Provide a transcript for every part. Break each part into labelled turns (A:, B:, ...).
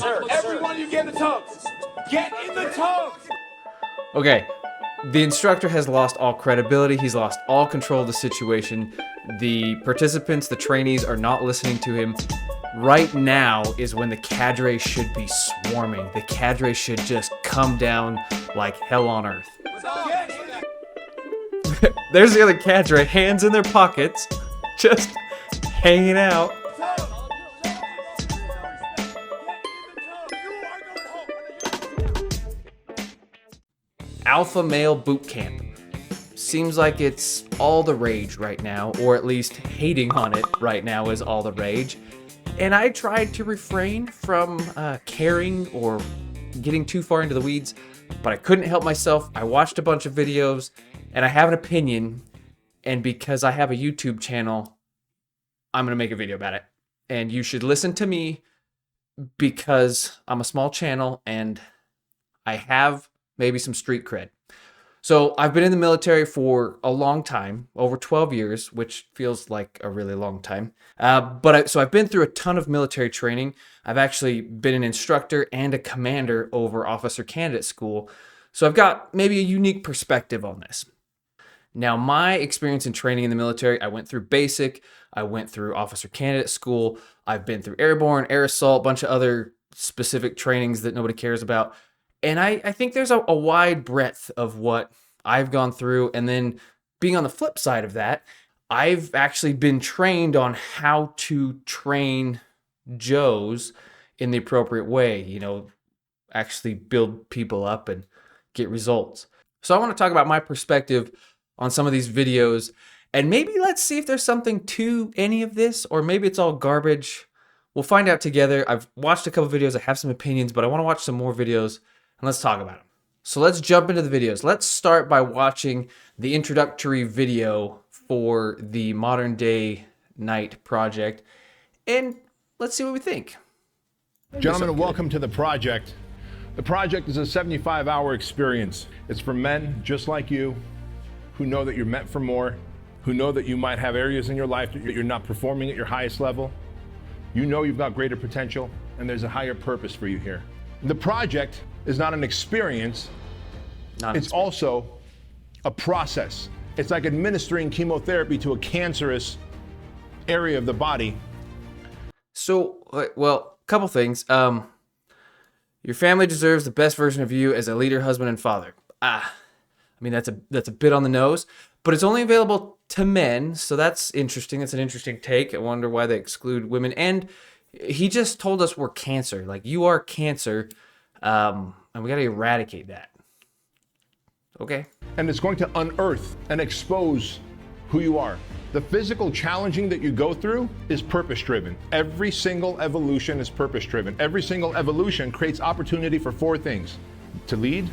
A: Everyone, you get in the tubs. Get in the tubs.
B: Okay, the instructor has lost all credibility. He's lost all control of the situation. The participants, the trainees, are not listening to him. Right now is when the cadre should be swarming. The cadre should just come down like hell on earth. There's the other cadre, hands in their pockets, just hanging out. Alpha male boot camp. Seems like it's all the rage right now, or at least hating on it right now is all the rage. And I tried to refrain from caring or getting too far into the weeds, but I couldn't help myself. I watched a bunch of videos, and I have an opinion, and because I have a YouTube channel, I'm gonna make a video about it. And you should listen to me because I'm a small channel, and I have maybe some street cred. So I've been in the military for a long time, over 12 years, which feels like a really long time. So I've been through a ton of military training. I've actually been an instructor and a commander over officer candidate school. So I've got maybe a unique perspective on this. Now, my experience in training in the military, I went through basic, I went through officer candidate school, I've been through airborne, air assault, a bunch of other specific trainings that nobody cares about. And I think there's a wide breadth of what I've gone through. And then being on the flip side of that, I've actually been trained on how to train Joes in the appropriate way, you know, actually build people up and get results. So I want to talk about my perspective on some of these videos, and maybe let's see if there's something to any of this, or maybe it's all garbage. We'll find out together. I've watched a couple videos, I have some opinions, but I want to watch some more videos. And let's talk about them. So let's jump into the videos. Let's start by watching the introductory video for the Modern Day Night project, and let's see what we think.
C: Gentlemen, welcome to the project. The project is a 75-hour experience. It's for men just like you who know that you're meant for more, who know that you might have areas in your life that you're not performing at your highest level. You know you've got greater potential, and there's a higher purpose for you here. The project is not an experience, it's also a process. It's like administering chemotherapy to a cancerous area of the body.
B: So, well, a couple things. Your family deserves the best version of you as a leader, husband, and father. I mean, that's a bit on the nose, but it's only available to men, so that's interesting. That's an interesting take. I wonder why they exclude women. And he just told us we're cancer. Like, you are cancer. And we got to eradicate that. Okay.
C: And it's going to unearth and expose who you are. The physical challenging that you go through is purpose-driven. Every single evolution is purpose-driven. Every single evolution creates opportunity for four things: to lead,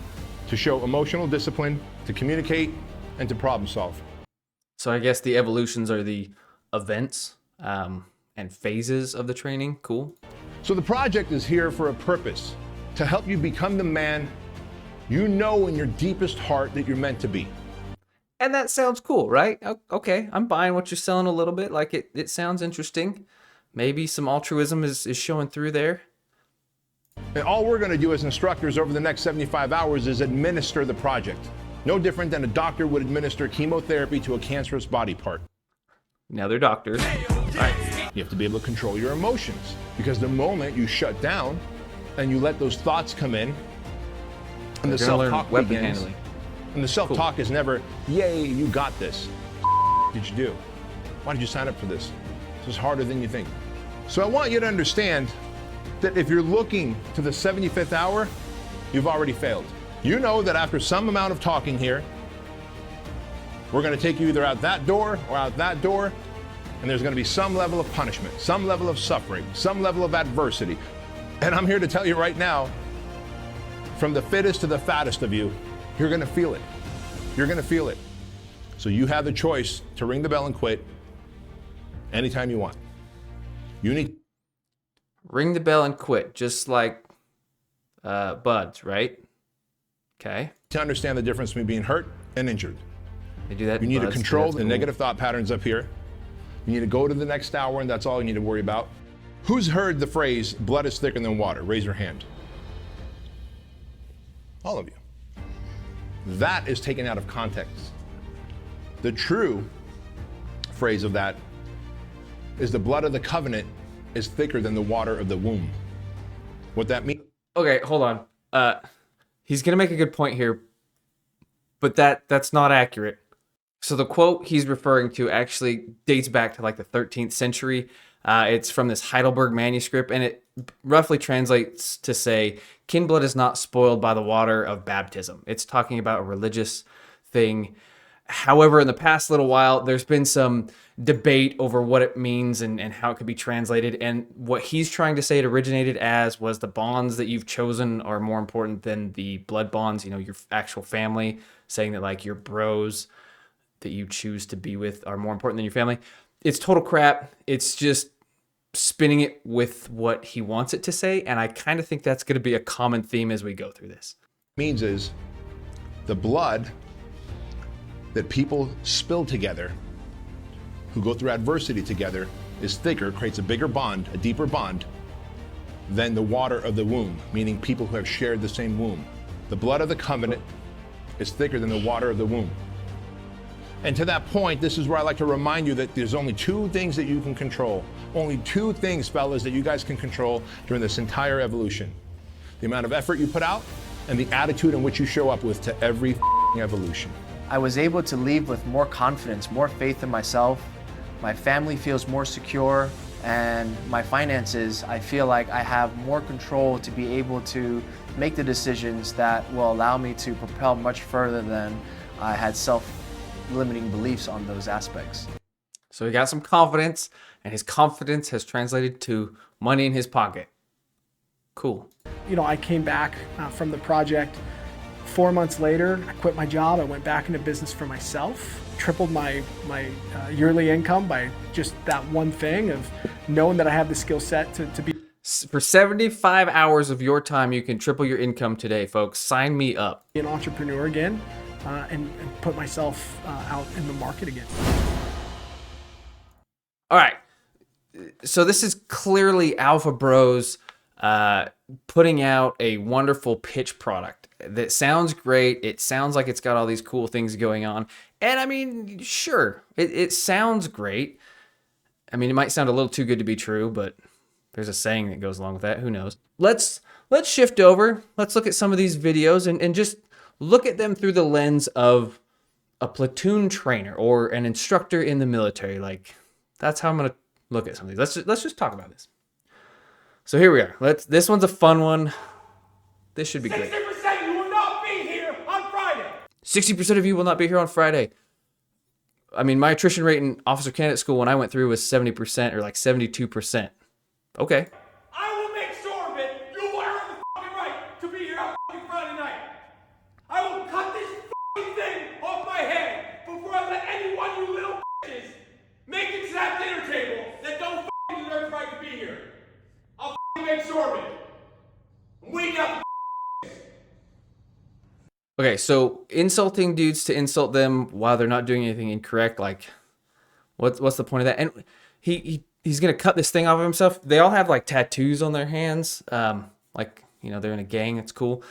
C: to show emotional discipline, to communicate, and to problem solve.
B: So I guess the evolutions are the events and phases of the training. Cool.
C: So the project is here for a purpose, to help you become the man you know in your deepest heart that you're meant to be.
B: And that sounds cool, right? Okay, I'm buying what you're selling a little bit. Like, it sounds interesting. Maybe some altruism is showing through there.
C: And all we're going to do as instructors over the next 75 hours is administer the project. No different than a doctor would administer chemotherapy to a cancerous body part.
B: Now they're doctors. All right.
C: You have to be able to control your emotions, because the moment you shut down and you let those thoughts come in, and the self-talk begins, and the self-talk is never, yay, you got this. What did you do? Why did you sign up for this? This is harder than you think. So I want you to understand that if you're looking to the 75th hour, you've already failed. You know that after some amount of talking here, we're going to take you either out that door or out that door, and there's going to be some level of punishment, some level of suffering, some level of adversity. And I'm here to tell you right now, from the fittest to the fattest of you, you're going to feel it. You're going to feel it. So you have the choice to ring the bell and quit anytime you want. You need
B: ring the bell and quit, just like buds, right? Okay.
C: to understand the difference between being hurt and injured.
B: They do that.
C: You need to control the
B: cool.
C: negative thought patterns up here. You need to go to the next hour, and that's all you need to worry about. Who's heard the phrase, blood is thicker than water? Raise your hand. All of you. That is taken out of context. The true phrase of that is the blood of the covenant is thicker than the water of the womb. What that means.
B: Okay, hold on. He's gonna make a good point here, but that's not accurate. So the quote he's referring to actually dates back to like the 13th century. It's from this Heidelberg manuscript, and it roughly translates to say, kin blood is not spoiled by the water of baptism. It's talking about a religious thing. However, in the past little while, there's been some debate over what it means and how it could be translated. And what he's trying to say it originated as was the bonds that you've chosen are more important than the blood bonds, you know, your actual family, saying that like your bros that you choose to be with are more important than your family. It's total crap. It's just spinning it with what he wants it to say. And I kind of think that's going to be a common theme as we go through this.
C: Means is the blood that people spill together, who go through adversity together, is thicker, creates a bigger bond, a deeper bond, than the water of the womb, meaning people who have shared the same womb. The blood of the covenant is thicker than the water of the womb. And to that point, this is where I like to remind you that there's only two things that you can control. Only two things, fellas, that you guys can control during this entire evolution. The amount of effort you put out and the attitude in which you show up with to every evolution.
D: I was able to leave with more confidence, more faith in myself. My family feels more secure, and my finances, I feel like I have more control to be able to make the decisions that will allow me to propel much further than I had self-limiting beliefs on those aspects.
B: So he got some confidence, and his confidence has translated to money in his pocket. Cool.
E: You know, I came back from the project. 4 months later, I quit my job. I went back into business for myself, tripled my yearly income by just that one thing of knowing that I have the skill set to be.
B: For 75 hours of your time, you can triple your income today, folks. Sign me up.
E: An entrepreneur again and put myself out in the market again.
B: All right. So this is clearly Alpha Bros putting out a wonderful pitch product that sounds great. It sounds like it's got all these cool things going on. And I mean, sure, it sounds great. I mean, it might sound a little too good to be true, but there's a saying that goes along with that. Who knows? Let's shift over. Let's look at some of these videos and just look at them through the lens of a platoon trainer or an instructor in the military. Like, that's how I'm going to look at some of these. Let's just talk about this. So here we are. This one's a fun one. This should be great.
A: 60% you will not be here on Friday.
B: 60% of you will not be here on Friday. I mean, my attrition rate in officer candidate school when I went through was 70% or like 72%. Okay.
A: I will make sure of it. You are in the fucking right to be here on fucking Friday night. I will cut this fucking thing off my head before I let any one of you little bitches make it to that dinner table that don't fucking deserve the right to be here. I'll fucking make sure of it. We got
B: Okay, so insulting dudes to insult them while they're not doing anything incorrect, like, what's the point of that? And he's gonna cut this thing off of himself. They all have like tattoos on their hands, like, you know, they're in a gang. It's cool.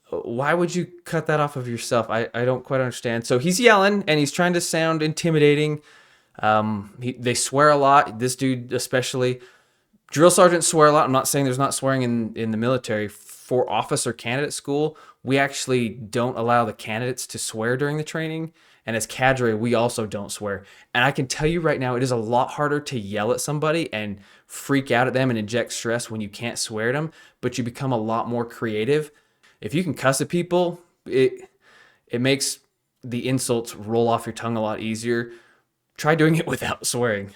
B: Why would you cut that off of yourself? I don't quite understand. So he's yelling and he's trying to sound intimidating. They swear a lot. This dude especially. Drill sergeants swear a lot. I'm not saying there's not swearing in the military. For officer candidate school, we actually don't allow the candidates to swear during the training. And as cadre, we also don't swear. And I can tell you right now, it is a lot harder to yell at somebody and freak out at them and inject stress when you can't swear at them, but you become a lot more creative. If you can cuss at people, it makes the insults roll off your tongue a lot easier. Try doing it without swearing.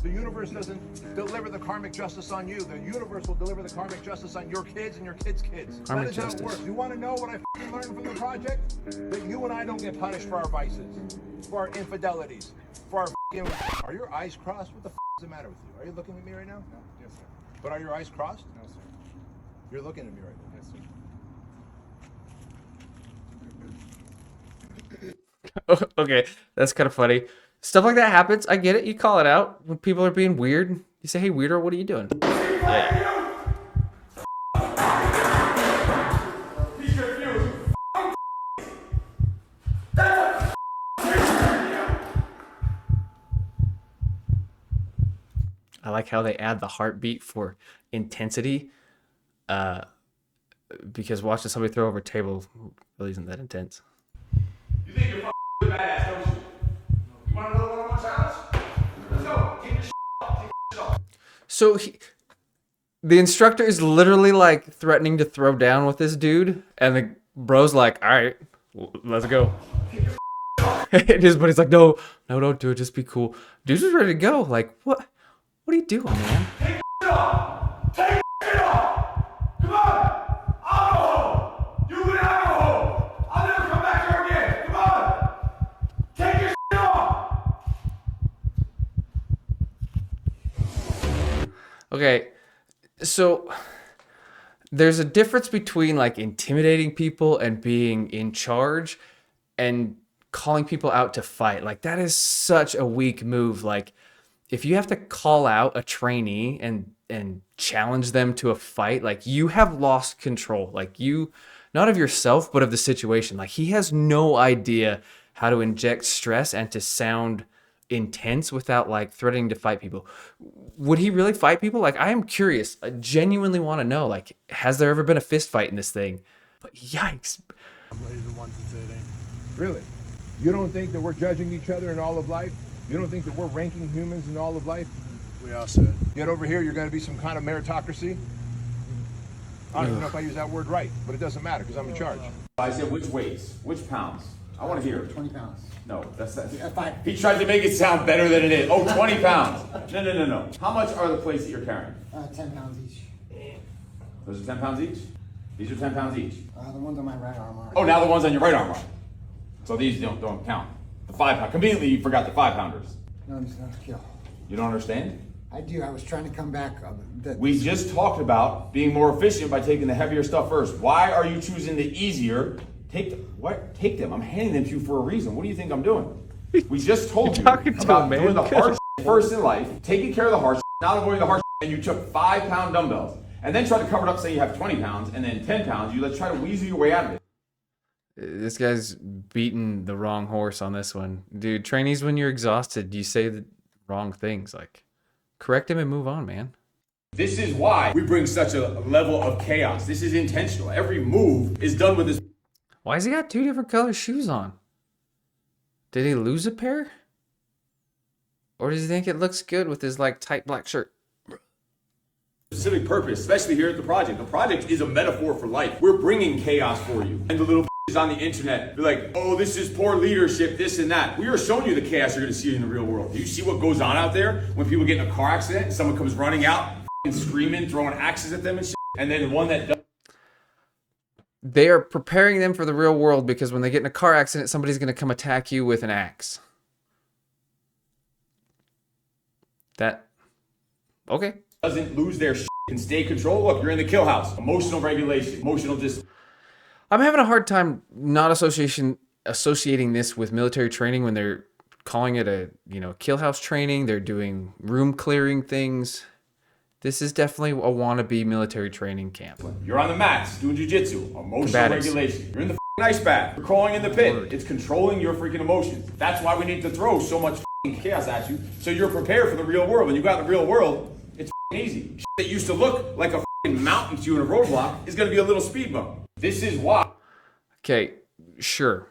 C: The universe doesn't deliver the karmic justice on you. The universe will deliver the karmic justice on your kids and your kids' kids.
B: Karmic
C: that is
B: justice.
C: how it works. You want to know what I learned from the project? That you and I don't get punished for our vices, for our infidelities, for our Are your eyes crossed? What the is the matter with you? Are you looking at me right now?
F: No. Yes, sir.
C: But are your eyes crossed?
F: No, sir.
C: You're looking at me right now.
F: Yes, sir.
B: Okay, that's kind of funny. Stuff like that happens. I get it. You call it out when people are being weird. You say, hey, weirdo, what are you doing? I like how they add the heartbeat for intensity. Because watching somebody throw over a table really isn't that intense.
A: You think you're badass, don't you? You want another one-on-one challenge? Let's go. Take your off. Take your off.
B: So the instructor is literally like threatening to throw down with this dude, and the bro's like, all right, let's go. And his buddy's like, no, don't do it. Just be cool. Dude's just ready to go. Like, what are you doing, man?
A: Take your off. Take your off. Come on. I'll go home. You and I go home. I'll never come back here again. Come on. Take your off.
B: Okay, so there's a difference between like intimidating people and being in charge and calling people out to fight. Like, that is such a weak move. Like, if you have to call out a trainee and challenge them to a fight, like, you have lost control. Like, you, not of yourself, but of the situation. Like, he has no idea how to inject stress and to sound intense without like threatening to fight people. Would he really fight people? Like, I am curious. I genuinely want to know, like, has there ever been a fist fight in this thing? But yikes.
C: Really? You don't think that we're judging each other in all of life? You don't think that we're ranking humans in all of life?
F: We are, sir.
C: Yet over here, you're going to be some kind of meritocracy? I don't even know if I use that word right, but it doesn't matter because I'm in charge.
A: I said which weights? Which pounds? I want to hear it.
F: 20 pounds.
A: No, that's not.
F: Fine.
A: He tried to make it sound better than it is. Oh, 20 pounds. No. How much are the plates that you're carrying?
F: 10 pounds each.
A: Those are 10 pounds each? These are 10 pounds each.
F: The ones on my right arm are.
A: Oh, now the ones on your right arm are. So these don't count. The 5 pound. Conveniently, you forgot the 5 pounders.
F: No, it's not a kill.
A: You don't understand?
F: I do. I was trying to come back.
A: We just talked about being more efficient by taking the heavier stuff first. Why are you choosing the easier? Take them. I'm handing them to you for a reason. What do you think I'm doing? We just told you
B: talking to
A: about
B: him, man.
A: doing the hard first in life, taking care of the hard not avoiding the hard and you took 5 pound dumbbells and then tried to cover it up saying you have 20 pounds and then 10 pounds. You let's try to weasel your way out of it.
B: This guy's beating the wrong horse on this one. Dude, trainees, when you're exhausted, you say the wrong things. Like, correct him and move on, man.
A: This is why we bring such a level of chaos. This is intentional. Every move is done with this.
B: Why has he got 2 different color shoes on? Did he lose a pair? Or does he think it looks good with his like tight black shirt?
A: Specific purpose, especially here at the project. The project is a metaphor for life. We're bringing chaos for you. And the little on the internet, they're like, oh, this is poor leadership, this and that. We are showing you the chaos you're going to see in the real world. Do you see what goes on out there when people get in a car accident and someone comes running out, screaming, throwing axes at them and shit? And then the one that does.
B: They are preparing them for the real world because when they get in a car accident, somebody's going to come attack you with an axe. Okay.
A: Doesn't lose their shit and stay control. Look, you're in the kill house. Emotional regulation, emotional discipline.
B: I'm having a hard time not associating this with military training when they're calling it a, kill house training. They're doing room clearing things. This is definitely a wannabe military training camp.
A: You're on the mats doing jujitsu, emotional regulation. You're in the ice bath. You're crawling in the pit. It's controlling your freaking emotions. That's why we need to throw so much chaos at you so you're prepared for the real world. When you got in the real world, it's easy. Shit that used to look like a mountain to you in a roadblock is going to be a little speed bump. This is why.
B: Okay, sure.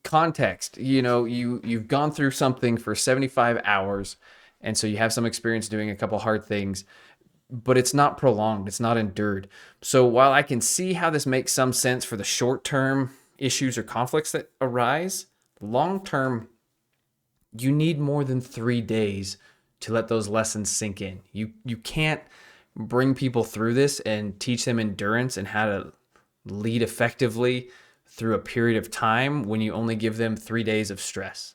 B: Context. You've gone through something for 75 hours, and so you have some experience doing a couple hard things, but it's not prolonged. It's not endured. So while I can see how this makes some sense for the short-term issues or conflicts that arise, long-term, you need more than 3 days to let those lessons sink in. You can't bring people through this and teach them endurance and how to lead effectively through a period of time when you only give them 3 days of stress.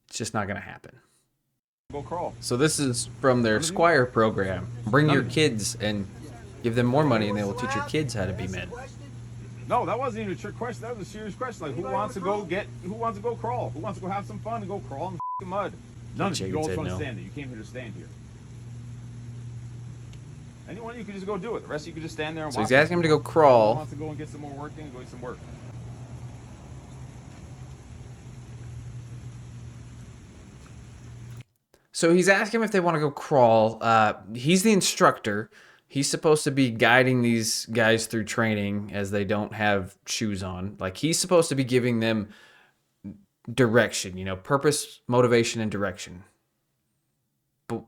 B: It's just not going to happen.
A: Go crawl.
B: So this is from their Squire program. Bring your kids and give them more money and they will teach your kids how to be men.
A: No, that wasn't even a trick question. That was a serious question. Like, who wants to go crawl? Who wants to go have some fun and go crawl in the mud? None of you all just want to stand there. You came here to stand here.
G: Anyone of you can just go do it. The rest of you can just stand there and
B: So
G: watch.
B: he's asking him to go
G: Who
B: crawl.
G: wants to go and get some more work in, go get some work.
B: So he's asking him if they want to go crawl. He's the instructor. He's supposed to be guiding these guys through training as they don't have shoes on. Like, he's supposed to be giving them direction, you know, purpose, motivation, and direction. But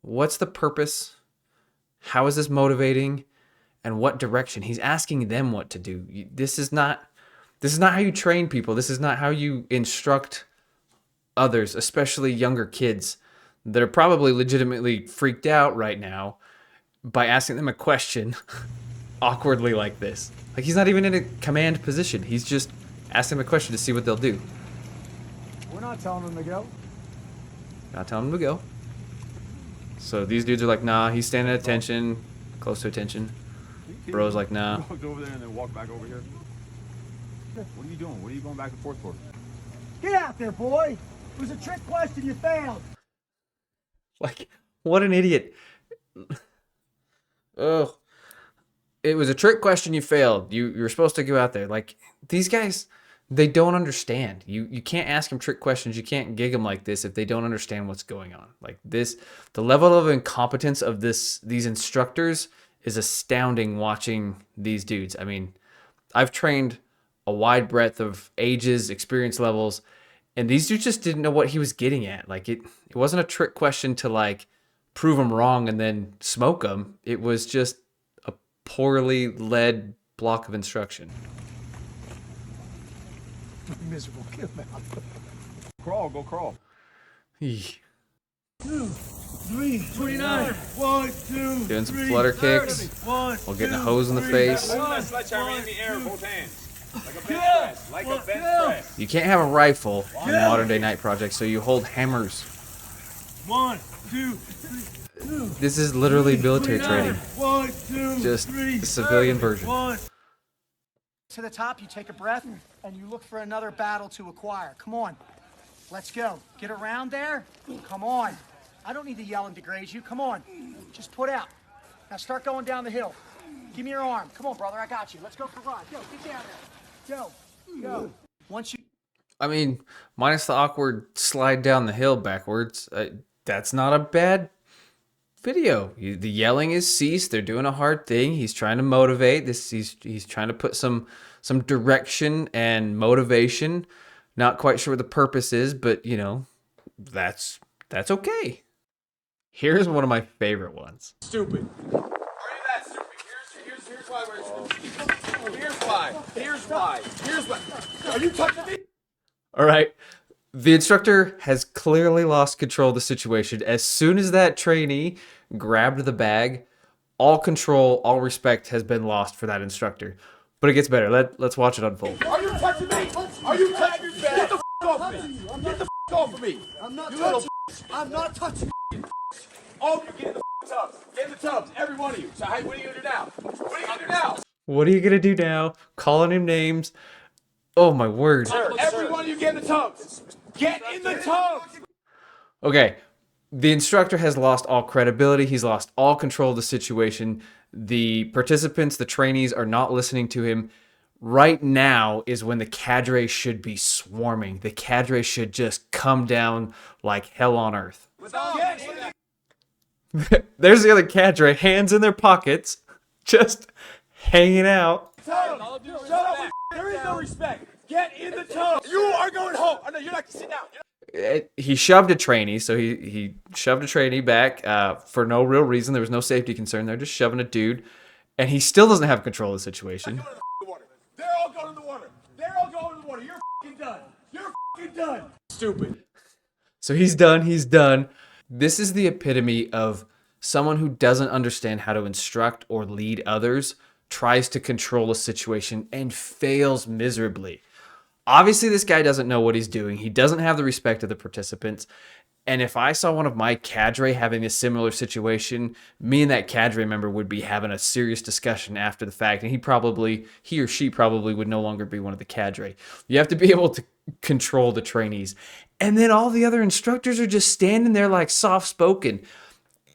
B: what's the purpose? How is this motivating? And what direction? He's asking them what to do. This is not how you train people. This is not how you instruct others, especially younger kids that are probably legitimately freaked out right now by asking them a question awkwardly like this. Like, he's not even in a command position. He's just asking them a question to see what they'll do.
H: We're not telling them to go.
B: Not telling them to go. So these dudes are like, nah, he's standing at attention, close to attention. Bro's like, nah.
G: Walk over there and then walk back over here. What are you doing? What are you going back and forth for?
H: Get out there, boy. It was a trick question. You failed.
B: Like, what an idiot. Ugh. It was a trick question, you failed. You were supposed to go out there. Like, these guys, they don't understand. You can't ask them trick questions. You can't gig them like this if they don't understand what's going on. Like, this, the level of incompetence of these instructors is astounding watching these dudes. I mean, I've trained a wide breadth of ages, experience levels, and these dudes just didn't know what he was getting at. Like, it wasn't a trick question to, like, prove them wrong and then smoke them. It was just a poorly led block of instruction.
H: Miserable. Get him out.
G: Crawl, go crawl.
H: 2, 3, 29. 1, 2,
B: Doing some flutter kicks while getting a hose in the face.
G: Hold that sledgehammer in the air with both hands. Like a bench press. Like a bench press.
B: You can't have a rifle in modern day night projects, so you hold hammers.
H: 1, 2, 3.
B: This is literally military training.
H: 1, 2,
B: Just
H: 3,
B: the civilian version.
H: 1. To the top, you take a breath, and you look for another battle to acquire. Come on. Let's go. Get around there. Come on. I don't need to yell and degrade you. Come on. Just put out. Now start going down the hill. Give me your arm. Come on, brother. I got you. Let's go for a ride. Go. Get down there. Go. Go. Once you...
B: I mean, minus the awkward slide down the hill backwards, that's not a bad video. The yelling is ceased. They're doing a hard thing. He's trying to motivate. He's trying to put some direction and motivation. Not quite sure what the purpose is, but you know, that's okay. Here's one of my favorite ones.
A: Stupid. Are you that stupid? Here's why we're stupid. Here's why. Are you touching me?
B: All right. The instructor has clearly lost control of the situation. As soon as that trainee grabbed the bag, all control, all respect has been lost for that instructor. But it gets better. Let's watch it unfold.
A: Are you touching me? Are you touching me? Get the f off of me. Get the f off of me.
H: I'm not
A: You little
H: touching. I'm not touching.
A: all of you get in the f tubs. Get in the tubs. Every one of you. So hey, what are you gonna do now? What are you gonna do now?
B: What are you going to do now? Calling him names. Oh, my word.
A: Every one of you get in the tubs. Get in the tubs.
B: Okay, the instructor has lost all credibility. He's lost all control of the situation. The participants, the trainees, are not listening to him. Right now is when the cadre should be swarming. The cadre should just come down like hell on earth. There's the other cadre, hands in their pockets, just hanging out.
A: Shut up. There is no respect. Get in the tubs. You are going home. Oh, no, you're not sitting down.
B: He shoved a trainee, so he shoved a trainee back for no real reason. There was no safety concern. They're just shoving a dude, and he still doesn't have control of the situation.
A: They're all going to the water. They're all going to the water. You're f***ing done. You're f***ing done. Stupid.
B: So he's done. He's done. This is the epitome of someone who doesn't understand how to instruct or lead others, tries to control a situation, and fails miserably. Obviously, this guy doesn't know what he's doing. He doesn't have the respect of the participants. And if I saw one of my cadre having a similar situation, me and that cadre member would be having a serious discussion after the fact. And he or she probably would no longer be one of the cadre. You have to be able to control the trainees. And then all the other instructors are just standing there like soft-spoken.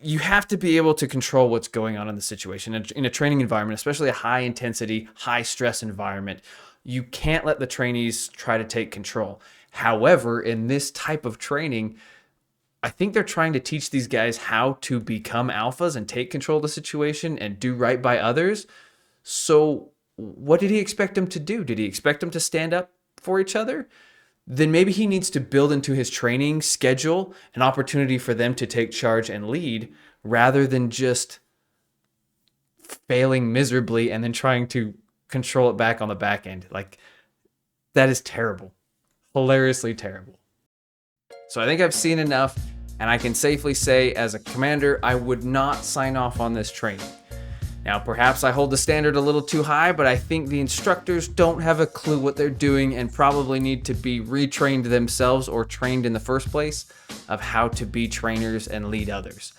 B: you have to be able to control what's going on in the situation. In a training environment, especially a high intensity, high stress environment, you can't let the trainees try to take control. However, in this type of training, I think they're trying to teach these guys how to become alphas and take control of the situation and do right by others. So what did he expect them to do? Did he expect them to stand up for each other? Then maybe he needs to build into his training schedule an opportunity for them to take charge and lead rather than just failing miserably and then trying to control it back on the back end. Like, that is terrible. Hilariously terrible. So I think I've seen enough, and I can safely say as a commander, I would not sign off on this training. Now, perhaps I hold the standard a little too high, but I think the instructors don't have a clue what they're doing and probably need to be retrained themselves or trained in the first place of how to be trainers and lead others.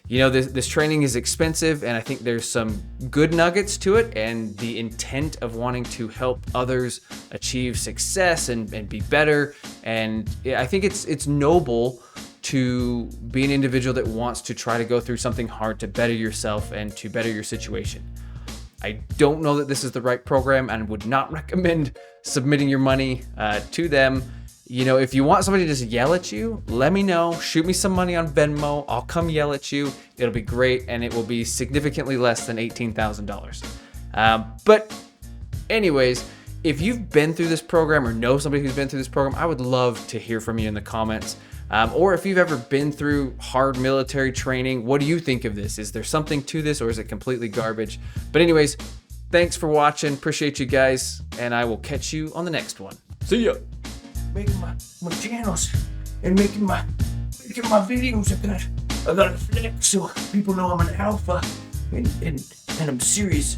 B: You know, this training is expensive, and I think there's some good nuggets to it, and the intent of wanting to help others achieve success and be better. And I think it's noble to be an individual that wants to try to go through something hard to better yourself and to better your situation. I don't know that this is the right program and would not recommend submitting your money to them. You know, if you want somebody to just yell at you, let me know. Shoot me some money on Venmo. I'll come yell at you. It'll be great, and it will be significantly less than $18,000. But anyways, if you've been through this program or know somebody who's been through this program, I would love to hear from you in the comments. Or if you've ever been through hard military training, what do you think of this? Is there something to this, or is it completely garbage? But anyways, thanks for watching. Appreciate you guys, and I will catch you on the next one. See ya.
I: Making my channels and making my videos. I gotta flex so people know I'm an alpha and I'm serious.